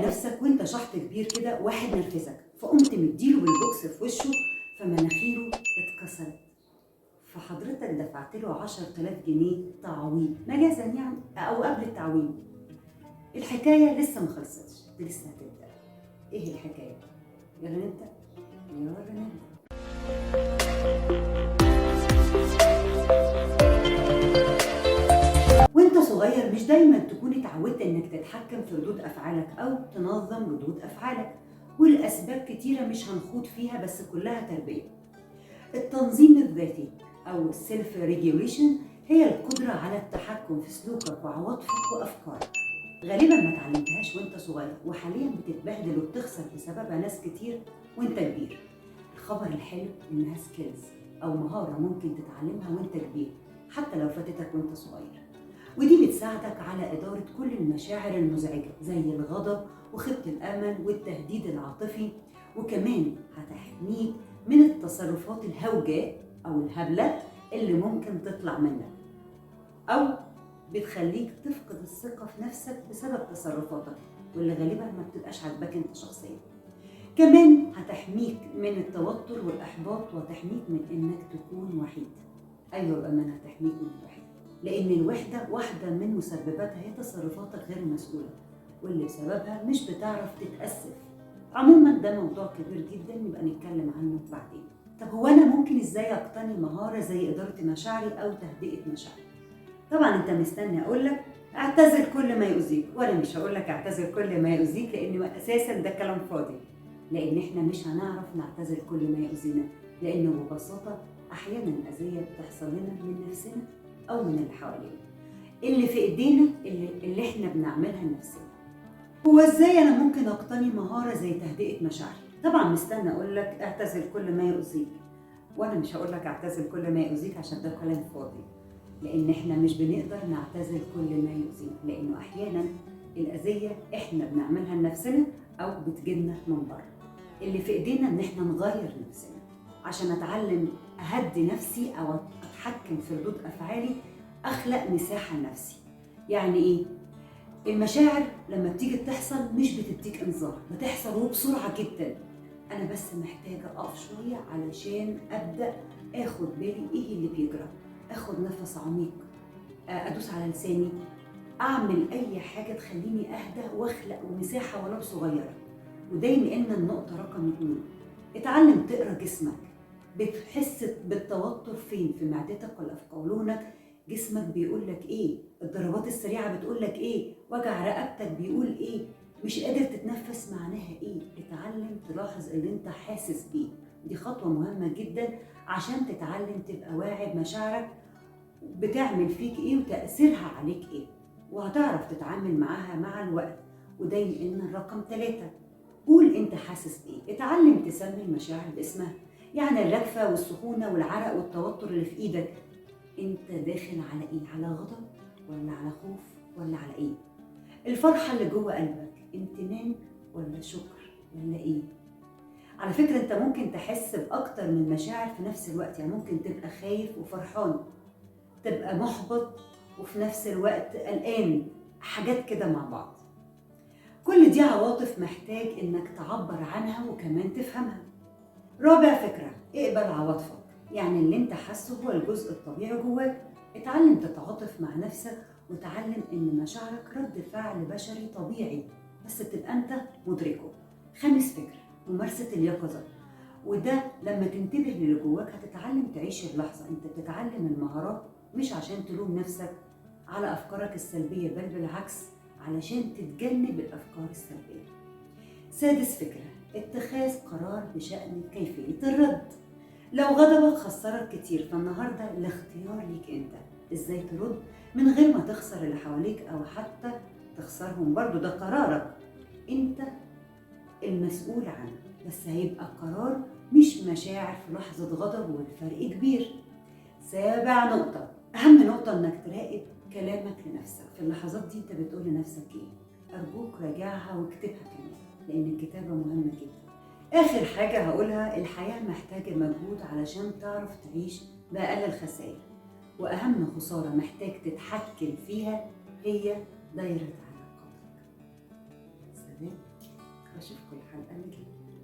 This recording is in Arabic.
تخيل نفسك وانت شحط كبير كده واحد نرفزك، فقمت مديله بالبوكس في وشه فمناخيره اتكسرت، فحضرتك دفعت له 10,000 جنيه تعويض مجازا يعني او قبل التعويض. الحكايه لسه ما خلصتش، دي لسه هتبدا. ايه الحكايه؟ يلا نبدا. يلا نبدا. وانت صغير مش دايما تكون اتعودت انك تتحكم في ردود افعالك او تنظم ردود افعالك، والاسباب كتيره مش هنخوض فيها بس كلها تربيه. التنظيم الذاتي او السيلف ريجوليشن هي القدره على التحكم في سلوكك وعواطفك وافكارك. غالبا ما اتعلمتهاش وانت صغير، وحاليا بتتبهدل وبتخسر بسببها ناس كتير وانت كبير. الخبر الحلو انها سكيلز او مهاره ممكن تتعلمها وانت كبير حتى لو فاتتك وانت صغير، ودي بتساعدك على إدارة كل المشاعر المزعجة زي الغضب وخيبة الأمل والتهديد العاطفي، وكمان هتحميك من التصرفات الهوجاء أو الهبلة اللي ممكن تطلع منك، أو بتخليك تفقد الثقة في نفسك بسبب تصرفاتك واللي غالبا ما بتبقاش عاجباك انت شخصيا. كمان هتحميك من التوتر والإحباط وتحميك من إنك تكون وحيد. أيوة بأمانة هتحميك من الوحدة، لأن الوحدة واحدة من مسبباتها هي تصرفاتك غير المسؤولة واللي بسببها مش بتعرف تتأسف. عموما ده موضوع كبير جدا نبقى نتكلم عنه بعدين. طب هو أنا ممكن إزاي أقتني مهارة زي إدارة مشاعري أو تهدئة مشاعري؟ طبعا أنت مستني أقولك اعتذر كل ما يؤذيك، وأنا مش هقولك اعتذر كل ما يؤذيك لأن أساسا ده كلام فاضي، لأن إحنا مش هنعرف نعتذر كل ما يؤذينا، لأنه ببساطة أحيانا الأذية بتحصل لنا من نفسنا أو من اللي حوالينا. اللي في إيدينا اللي إحنا بنعملها لنفسنا. هو إزاي أنا ممكن أقتني مهارة زي تهدئة مشاعري؟ طبعا مستنى أقولك اعتذر كل ما يؤذيك، وأنا مش هقولك اعتذر كل ما يؤذيك عشان ده كلام فاضي، لأن إحنا مش بنقدر نعتذر كل ما يؤذيك، لأنه أحيانا الأذية إحنا بنعملها لنفسنا أو بتجيلنا من بره. اللي في إيدينا إن إحنا نغير نفسنا عشان أتعلم أهدي نفسي أو أتحكم في ردود أفعالي، أخلق مساحة لنفسي. يعني إيه؟ المشاعر لما بتيجي تحصل مش بتديك إنذار، بتحصل وبسرعة جدا. أنا بس محتاجة أقف شوية علشان أبدأ أخد بالي إيه اللي بيجرى، أخد نفس عميق، أدوس على لساني، أعمل أي حاجة تخليني أهدى وأخلق مساحة ولو صغيرة. وده ينقلنا النقطة رقم 2. اتعلم تقرأ جسمك. بتحس بالتوتر فين؟ في معدتك ولا في قولونك؟ جسمك بيقولك ايه؟ الضربات السريعة بتقولك ايه؟ وجع رقبتك بيقول ايه؟ مش قادر تتنفس معناها ايه؟ اتعلم تلاحظ اللي انت حاسس بيه. دي خطوة مهمة جدا عشان تتعلم تبقى واعي بمشاعرك بتعمل فيك ايه وتأثيرها عليك ايه، وهتعرف تتعامل معاها مع الوقت. وده ينقلنا الرقم 3. قول انت حاسس بايه. اتعلم تسمي المشاعر باسمها، يعني الرجفة والسخونة والعرق والتوتر اللي في ايدك، انت داخل على ايه؟ على غضب ولا على خوف ولا على ايه؟ الفرحة اللي جوه قلبك امتنان ولا شكر ولا ايه؟ على فكرة انت ممكن تحس باكتر من مشاعر في نفس الوقت، يعني ممكن تبقى خايف وفرحان، تبقى محبط وفي نفس الوقت قلقان، حاجات كده مع بعض. كل دي عواطف محتاج انك تعبر عنها وكمان تفهمها. رابع فكرة، اقبل عواطفك، يعني اللي انت حاسه هو الجزء الطبيعي جواك. اتعلم تتعاطف مع نفسك وتعلم ان مشاعرك رد فعل بشري طبيعي، بس تبقى انت مدركه. خامس فكرة، ممارسة اليقظة، وده لما تنتبه للي جواك هتتعلم تعيش اللحظة. انت بتتعلم المهارات مش عشان تلوم نفسك على افكارك السلبية، بل بالعكس علشان تتجنب الافكار السلبية. سادس فكرة، اتخاذ قرار بشأن كيفية الرد. لو غضبك خسرك كتير، فالنهاردة الاختيار ليك انت ازاي ترد من غير ما تخسر اللي حواليك او حتى تخسرهم، برضو ده قرارك، انت المسؤول عنه، بس هيبقى قرار مش مشاعر في لحظة غضب، والفرق كبير. سابع نقطة، اهم نقطة، انك تراقب كلامك لنفسك. في اللحظات دي انت بتقول لنفسك ايه؟ ارجوك راجعها واكتبها كمان، لان الكتابة مهمة جدا. آخر حاجة هقولها، الحياة محتاجة مجهود علشان تعرف تعيش بأقل الخسائر، وأهم خسارة محتاج تتحكم فيها هي دايرة علاقاتك. سلام. الحلقة اللي جاية.